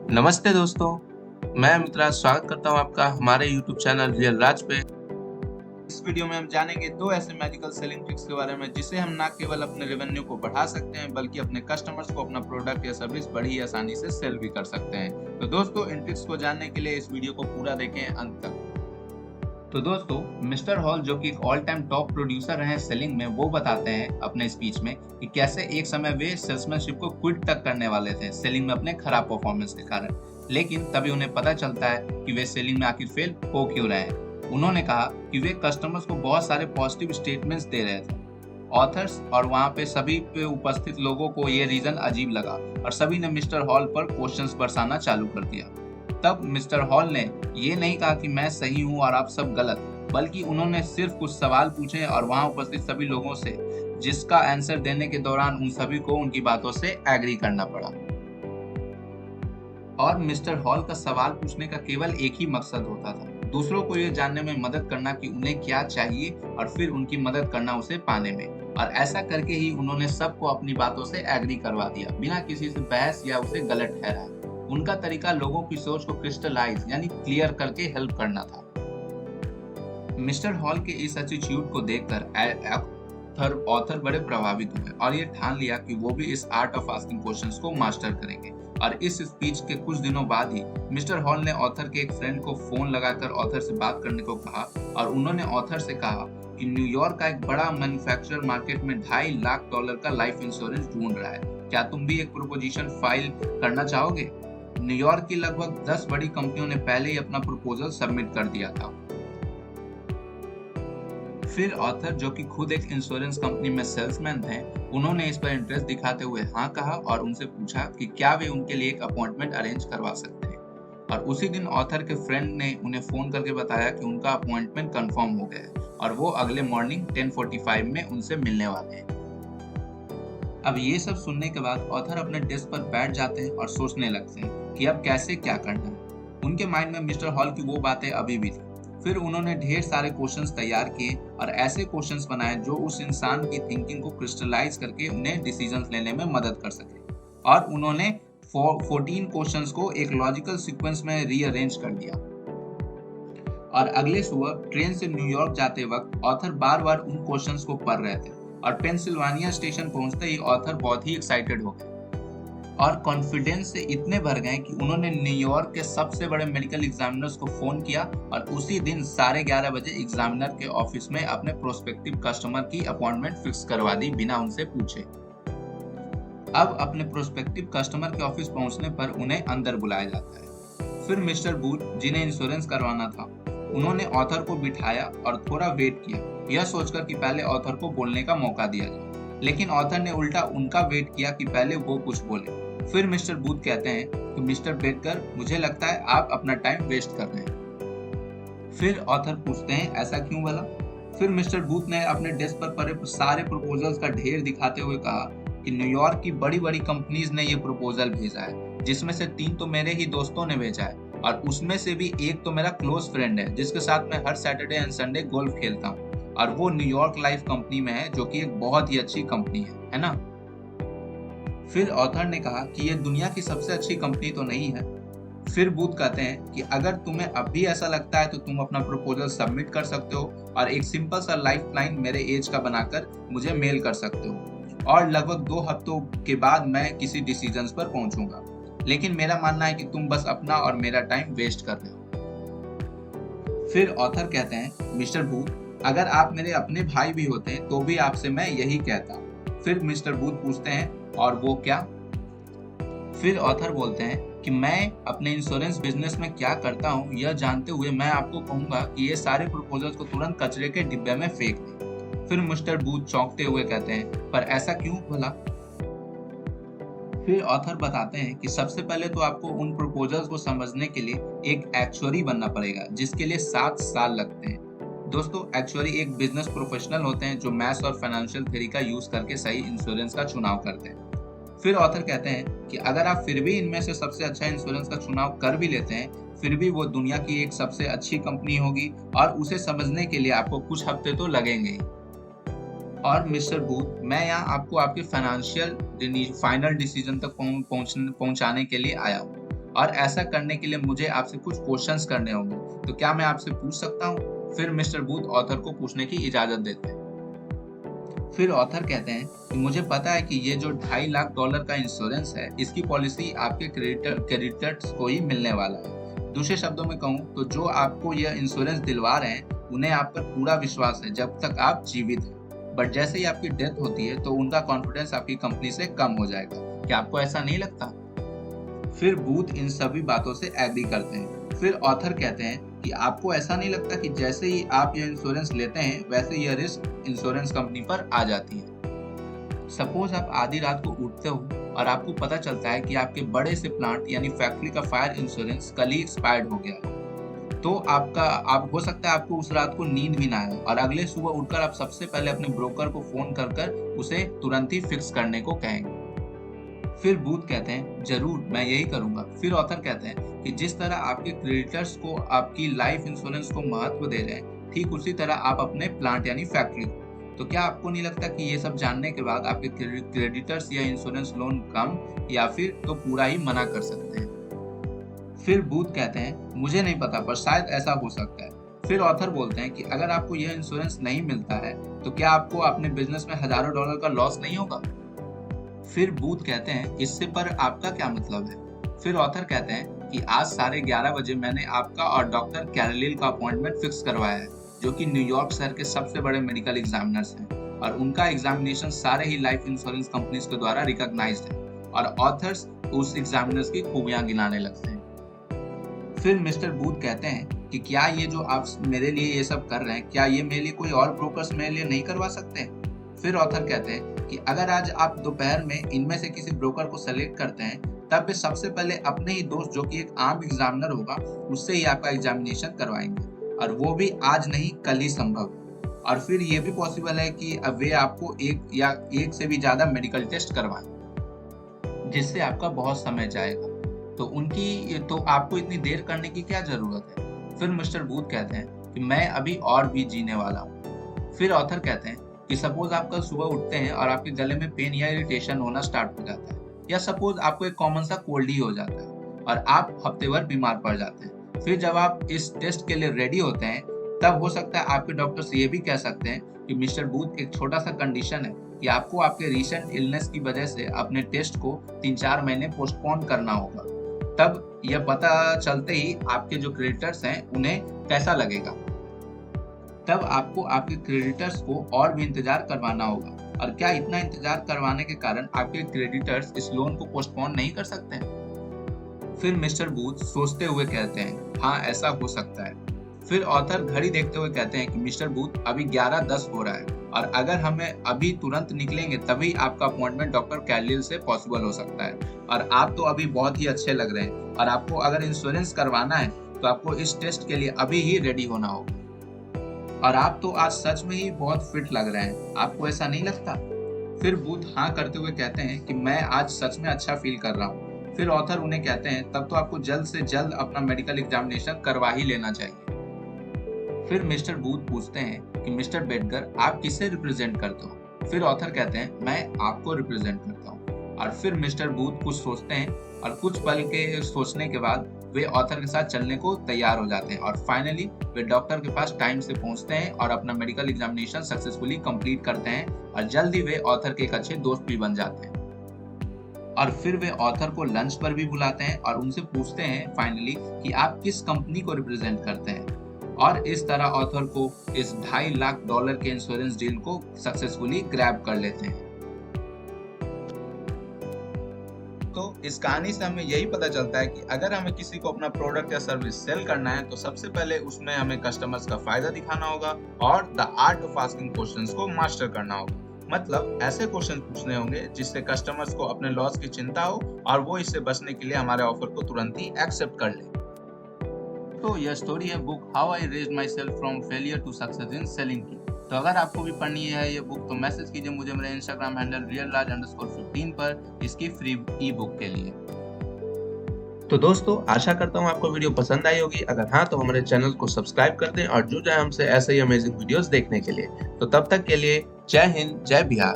नमस्ते दोस्तों, मैं अमित, स्वागत करता हूँ आपका हमारे YouTube चैनल रियल राज पे। इस वीडियो में हम जानेंगे 2 ऐसे मैजिकल सेलिंग ट्रिक्स के बारे में जिससे हम ना केवल अपने रेवेन्यू को बढ़ा सकते हैं बल्कि अपने कस्टमर्स को अपना प्रोडक्ट या सर्विस बड़ी ही आसानी से सेल भी कर सकते हैं। तो दोस्तों, इन ट्रिक्स को जानने के लिए इस वीडियो को पूरा देखें अंत तक। तो दोस्तों, मिस्टर हॉल जो कि एक ऑल टाइम टॉप प्रोड्यूसर हैं सेलिंग में, वो बताते हैं अपने स्पीच में कि कैसे एक समय वे सेल्समैनशिप को क्विट तक करने वाले थे सेलिंग में अपने खराब परफॉर्मेंस के कारण, लेकिन तभी उन्हें पता चलता है कि वे सेलिंग में आखिर फेल हो क्यों रहे हैं। उन्होंने कहा कि वे कस्टमर्स को बहुत सारे पॉजिटिव स्टेटमेंट्स दे रहे थे ऑथर्स, और वहां पे सभी पे उपस्थित लोगों को ये रीजन अजीब लगा और सभी ने मिस्टर हॉल पर क्वेश्चंस बरसाना चालू कर दिया। तब मिस्टर हॉल ने ये नहीं कहा कि मैं सही हूँ और आप सब गलत, बल्कि उन्होंने सिर्फ कुछ सवाल पूछे और वहां उपस्थित सभी लोगों से, जिसका आंसर देने के दौरान उन सभी को उनकी बातों से एग्री करना पड़ा। और मिस्टर हॉल का सवाल पूछने का केवल एक ही मकसद होता था, दूसरों को ये जानने में मदद करना कि उन्हें क्या चाहिए और फिर उनकी मदद करना उसे पाने में। और ऐसा करके ही उन्होंने सबको अपनी बातों से एग्री करवा दिया, बिना किसी से बहस या उसे गलत ठहराए। उनका तरीका लोगों की सोच को क्रिस्टलाइज यानी क्लियर करके हेल्प करना था। मिस्टर हॉल के इस एटीट्यूड को देखकर ऑथर बड़े प्रभावित हुए और ये ठान लिया कि वो भी इस आर्ट ऑफ आस्किंग क्वेश्चंस को मास्टर करेंगे। और इस स्पीच के कुछ दिनों बाद ही मिस्टर हॉल ने ऑथर के एक फ्रेंड को फोन लगाकर ऑथर से बात करने को कहा और उन्होंने ऑथर से कहा कि न्यूयॉर्क का एक बड़ा मैन्युफैक्चरर मार्केट में $2.5 लाख का लाइफ इंश्योरेंस ढूंढ रहा है। क्या तुम भी एक प्रोपोजिशन फाइल करना चाहोगे? न्यूयॉर्क की लगभग 10 बड़ी कंपनियों ने पहले ही अपना प्रपोजल सबमिट कर दिया था। फिर ऑथर, जो कि खुद एक इंश्योरेंस कंपनी में सेल्समैन थे, उन्होंने इस पर इंटरेस्ट दिखाते हुए हाँ कहा और उनसे पूछा कि क्या वे उनके लिए एक अपॉइंटमेंट अरेंज करवा सकते हैं। और उसी दिन ऑथर के फ्रेंड ने उन्हें फोन करके बताया कि उनका अपॉइंटमेंट कंफर्म हो गया है और वो अगले मॉर्निंग 10:45 में उनसे मिलने वाले हैं। अब ये सब सुनने के बाद ऑथर अपने डेस्क पर बैठ जाते हैं और सोचने लगते हैं कि अब कैसे क्या करना है। उनके माइंड में मिस्टर हॉल की वो बातें अभी भी थी। फिर उन्होंने ढेर सारे क्वेश्चंस तैयार किए और ऐसे क्वेश्चंस बनाए जो उस इंसान की थिंकिंग को क्रिस्टलाइज करके उन्हें डिसीजंस लेने में मदद कर सके। और उन्होंने 14 क्वेश्चंस को एक लॉजिकल सीक्वेंस में रीअरेंज कर दिया। और अगले सुबह ट्रेन से न्यूयॉर्क जाते वक्त ऑथर बार बार उन क्वेश्चंस को पढ़ रहे थे और पेंसिल्वानिया स्टेशन पहुंचते ही ऑथर बहुत ही एक्साइटेड हो गए और कॉन्फिडेंस से इतने भर गए कि उन्होंने न्यूयॉर्क के सबसे बड़े मेडिकल एग्जामिनर्स को फोन किया और उसी दिन 11:30 बजे एग्जामिनर के ऑफिस में अपने प्रोस्पेक्टिव कस्टमर की अपॉइंटमेंट फिक्स करवा दी बिना उनसे पूछे। अब अपने प्रोस्पेक्टिव कस्टमर के ऑफिस पहुंचने पर उन्हें अंदर बुलाया जाता है। फिर मिस्टर बूथ, जिन्हें इंश्योरेंस करवाना था, उन्होंने ऑथर को बिठाया और थोड़ा वेट किया, यह सोचकर कि पहले ऑथर को बोलने का मौका दिया जाए, लेकिन ऑथर ने उल्टा उनका वेट किया कि पहले वो कुछ बोले। फिर मिस्टर बूथ कहते हैं कि मिस्टर बेकर, मुझे लगता है आप अपना टाइम वेस्ट कर रहे हैं। फिर ऑथर पूछते हैं ऐसा क्यों भला? फिर मिस्टर बूथ ने अपने डेस्क पर पड़े सारे प्रपोजल्स का ढेर दिखाते हुए कहा कि न्यूयॉर्क की बड़ी बड़ी कंपनीज ने ये प्रपोजल भेजा है, जिसमें से 3 तो मेरे ही दोस्तों ने भेजा है और उसमें से भी एक तो मेरा क्लोज फ्रेंड है जिसके साथ मैं हर सैटरडे एंड संडे गोल्फ खेलता हूँ, और वो न्यूयॉर्क लाइफ कंपनी में है जो कि एक बहुत ही अच्छी कंपनी है ना? फिर ऑथर ने कहा कि ये दुनिया की सबसे अच्छी कंपनी तो नहीं है। फिर बूथ कहते हैं कि अगर तुम्हें अब भी ऐसा लगता है तो तुम अपना प्रपोजल सबमिट कर सकते हो और एक सिंपल सा लाइफ लाइन मेरे एज का बनाकर मुझे मेल कर सकते हो और लगभग 2 हफ्तों के बाद मैं किसी डिसीजन पर पहुंचूंगा, लेकिन मेरा मानना है कि तुम बस अपना और मेरा टाइम वेस्ट कर रहे हो। फिर ऑथर कहते हैं, मिस्टर बूथ, अगर आप मेरे अपने भाई भी होते हैं तो भी आपसे मैं यही कहता। फिर मिस्टर बूथ पूछते हैं, और वो क्या? फिर ऑथर बोलते हैं कि मैं अपने इंश्योरेंस बिजनेस में क्या करता हूँ यह जानते हुए मैं आपको कहूंगा कि ये सारे प्रपोजल्स को तुरंत कचरे के डिब्बे में फेंक दें। फिर मिस्टर बूथ चौंकते हुए कहते हैं, पर ऐसा क्यों भला? फिर ऑथर बताते हैं कि सबसे पहले तो आपको उन प्रपोजल्स को समझने के लिए एक एक्चुअरी बनना पड़ेगा, जिसके लिए 7 साल लगते हैं। दोस्तों, एक्चुअली एक बिजनेस प्रोफेशनल होते हैं जो मैथ्स और फाइनेंशियल थ्योरी का यूज करके सही इंश्योरेंस का चुनाव करते हैं। फिर ऑथर कहते हैं कि अगर आप फिर भी इनमें से सबसे अच्छा इंश्योरेंस का चुनाव कर भी लेते हैं, फिर भी वो दुनिया की एक सबसे अच्छी कंपनी होगी और उसे समझने के लिए आपको कुछ हफ्ते तो लगेंगे ही। और मिस्टर बूथ, मैं यहाँ आपको आपके फाइनेंशियल फाइनल डिसीजन तक पहुंचाने के लिए आया हूँ और ऐसा करने के लिए मुझे आपसे कुछ क्वेश्चंस करने होंगे, तो क्या मैं आपसे पूछ सकता हूँ? फिर मिस्टर बूथ ऑथर को पूछने की इजाजत देते हैं। फिर ऑथर कहते हैं कि मुझे पता है कि ये जो $2.5 लाख का इंश्योरेंस है, इसकी पॉलिसी आपके क्रेडिटर्स को ही मिलने वाला है। दूसरे शब्दों में कहूँ तो जो आपको यह इंश्योरेंस दिलवा रहे हैं, उन्हें आप पर पूरा विश्वास है जब तक आप जीवित हैं। बट जैसे ही आपकी डेथ होती है तो उनका कॉन्फिडेंस आपकी कंपनी से कम हो जाएगा। क्या आपको ऐसा नहीं लगता? फिर बूथ इन सभी बातों से एग्री करते हैं। फिर ऑथर कहते हैं कि आपको ऐसा नहीं लगता कि जैसे ही आप यह इंश्योरेंस लेते हैं, वैसे यह रिस्क इंश्योरेंस कंपनी पर आ जाती है। सपोज आप आधी रात को उठते हो और आपको पता चलता है कि आपके बड़े से प्लांट यानी फैक्ट्री का फायर इंश्योरेंस कल ही एक्सपायर्ड हो गया है। तो आप हो सकता है आपको उस रात को नींद भी ना आए और अगले सुबह उठकर आप सबसे पहले अपने ब्रोकर को फोन कर उसे तुरंत ही फिक्स करने को कहेंगे। फिर बूथ कहते हैं जरूर मैं यही करूंगा। फिर ऑथर कहते हैं कि जिस तरह आपके क्रेडिटर्स को आपकी लाइफ इंश्योरेंस को महत्व दे रहे हैं, ठीक उसी तरह आप अपने प्लांट यानी फैक्ट्री को। तो क्या आपको नहीं लगता कि ये सब जानने के बाद आपके क्रेडिटर्स या इंश्योरेंस लोन कम या फिर तो पूरा ही मना कर सकते हैं? फिर बूथ कहते हैं मुझे नहीं पता, पर शायद ऐसा हो सकता है। फिर ऑथर बोलते हैं कि अगर आपको यह इंश्योरेंस नहीं मिलता है तो क्या आपको अपने बिजनेस में हजारों डॉलर का लॉस नहीं होगा? फिर बूथ कहते हैं इससे पर आपका क्या मतलब है? फिर ऑथर कहते हैं कि आज 11:30 बजे मैंने आपका और डॉक्टर कैरलिल का अपॉइंटमेंट फिक्स करवाया है, जो कि न्यूयॉर्क शहर के सबसे बड़े मेडिकल एग्जामिनर्स हैं और उनका एग्जामिनेशन सारे ही लाइफ इंश्योरेंस कंपनीज के द्वारा रिकॉग्नाइज्ड है और ऑथर्स उस एग्जामिनर्स की खूबियां गिनाने लगते हैं। फिर मिस्टर बूथ कहते हैं कि क्या ये जो आप मेरे लिए ये सब कर रहे हैं, क्या ये मेरे लिए कोई और ब्रोकर्स मेरे लिए नहीं करवा सकते? फिर ऑथर कहते हैं कि अगर आज आप दोपहर में इनमें से किसी ब्रोकर को सेलेक्ट करते हैं, तब वे सबसे पहले अपने ही दोस्त जो कि एक आम एग्जामिनर होगा, उससे ही आपका एग्जामिनेशन करवाएंगे और वो भी आज नहीं कल ही संभव। और फिर ये भी पॉसिबल है कि वे आपको एक से भी ज्यादा मेडिकल टेस्ट करवाएं, जिससे आपका बहुत समय जाएगा। तो आपको इतनी देर करने की क्या जरूरत है? फिर मिस्टर बूथ कहते हैं कि मैं अभी और भी जीने वाला हूँ। फिर ऑथर कहते हैं कि सपोज आप कल सुबह उठते हैं और आपके गले में पेन या इरिटेशन होना स्टार्ट हो जाता है, या सपोज आपको एक कॉमन सा कोल्ड ही हो जाता है और आप हफ्ते भर बीमार पड़ जाते हैं। फिर जब आप इस टेस्ट के लिए रेडी होते हैं, तब हो सकता है आपके डॉक्टर्स ये भी कह सकते हैं कि मिस्टर बूथ, एक छोटा सा कंडीशन है कि आपको आपके रिसेंट इलनेस की वजह से अपने टेस्ट को 3-4 महीने पोस्टपोन करना होगा। तब यह पता चलते ही आपके जो क्रेडिटर्स हैं उन्हें कैसा लगेगा। तब आपको आपके क्रेडिटर्स को और भी इंतजार करवाना होगा। और क्या इतना इंतजार करवाने के कारण आपके क्रेडिटर्स इस लोन को पोस्टपोन नहीं कर सकते हैं? फिर मिस्टर बूथ सोचते हुए कहते हैं हाँ, ऐसा हो सकता है। फिर ऑथर घड़ी देखते हुए कहते हैं कि मिस्टर बूथ, अभी 11:10 हो रहा है और अगर हमें अभी तुरंत निकलेंगे तभी आपका अपॉइंटमेंट डॉक्टर कैरलिल से पॉसिबल हो सकता है। और आप तो अभी बहुत ही अच्छे लग रहे हैं और आपको अगर इंश्योरेंस करवाना है तो आपको इस टेस्ट के लिए अभी ही रेडी होना होगा। और आप तो आज सच में ही बहुत फिट लग रहे हैं, आपको ऐसा नहीं लगता? फिर बूथ हाँ करते हुए कहते हैं कि मैं आज सच में अच्छा फील कर रहा हूँ। फिर ऑथर उन्हें कहते हैं तब तो आपको जल्द से जल्द अपना मेडिकल एग्जामिनेशन करवा ही लेना चाहिए। फिर मिस्टर बूथ पूछते हैं कि मिस्टर बेडगर, आप किसे रिप्रेजेंट करते हो? फिर ऑथर कहते हैं मैं आपको रिप्रेजेंट करता हूँ। और फिर मिस्टर बूथ कुछ सोचते हैं और कुछ पल के सोचने के बाद वे ऑथर के साथ चलने को तैयार हो जाते हैं और फाइनली वे डॉक्टर के पास टाइम से पहुंचते हैं और अपना मेडिकल एग्जामिनेशन सक्सेसफुली कंप्लीट करते हैं और जल्दी वे ऑथर के एक अच्छे दोस्त भी बन जाते हैं। और फिर वे ऑथर को लंच पर भी बुलाते हैं और उनसे पूछते हैं फाइनली कि आप किस कंपनी को रिप्रेजेंट करते हैं। और इस तरह ऑथर को इस $2.5 लाख के इंश्योरेंस डील को सक्सेसफुली ग्रैब कर लेते हैं। तो इस कहानी से हमें यही पता चलता है कि अगर हमें किसी को अपना प्रोडक्ट या सर्विस सेल करना है तो सबसे पहले उसमें हमें कस्टमर्स का फायदा दिखाना होगा और the art of asking questions को मास्टर करना होगा। मतलब ऐसे क्वेश्चन पूछने होंगे जिससे कस्टमर्स को अपने लॉस की चिंता हो और वो इससे बचने के लिए हमारे ऑफर को तुरंत ही एक्सेप्ट कर ले। तो यह स्टोरी है book how I raised myself from failure to success in selling की। तो अगर आपको भी पढ़नी है ये बुक तो मैसेज कीजिए मुझे मेरे इंस्टाग्राम हैंडल realraj_15 पर इसकी फ्री ई बुक के लिए। तो दोस्तों, आशा करता हूँ आपको वीडियो पसंद आई होगी। अगर हाँ तो हमारे चैनल को सब्सक्राइब कर दें और जुड़ जाए हमसे ऐसे ही अमेजिंग वीडियोस देखने के लिए। तो तब तक के लिए जय हिंद, जय बिहार।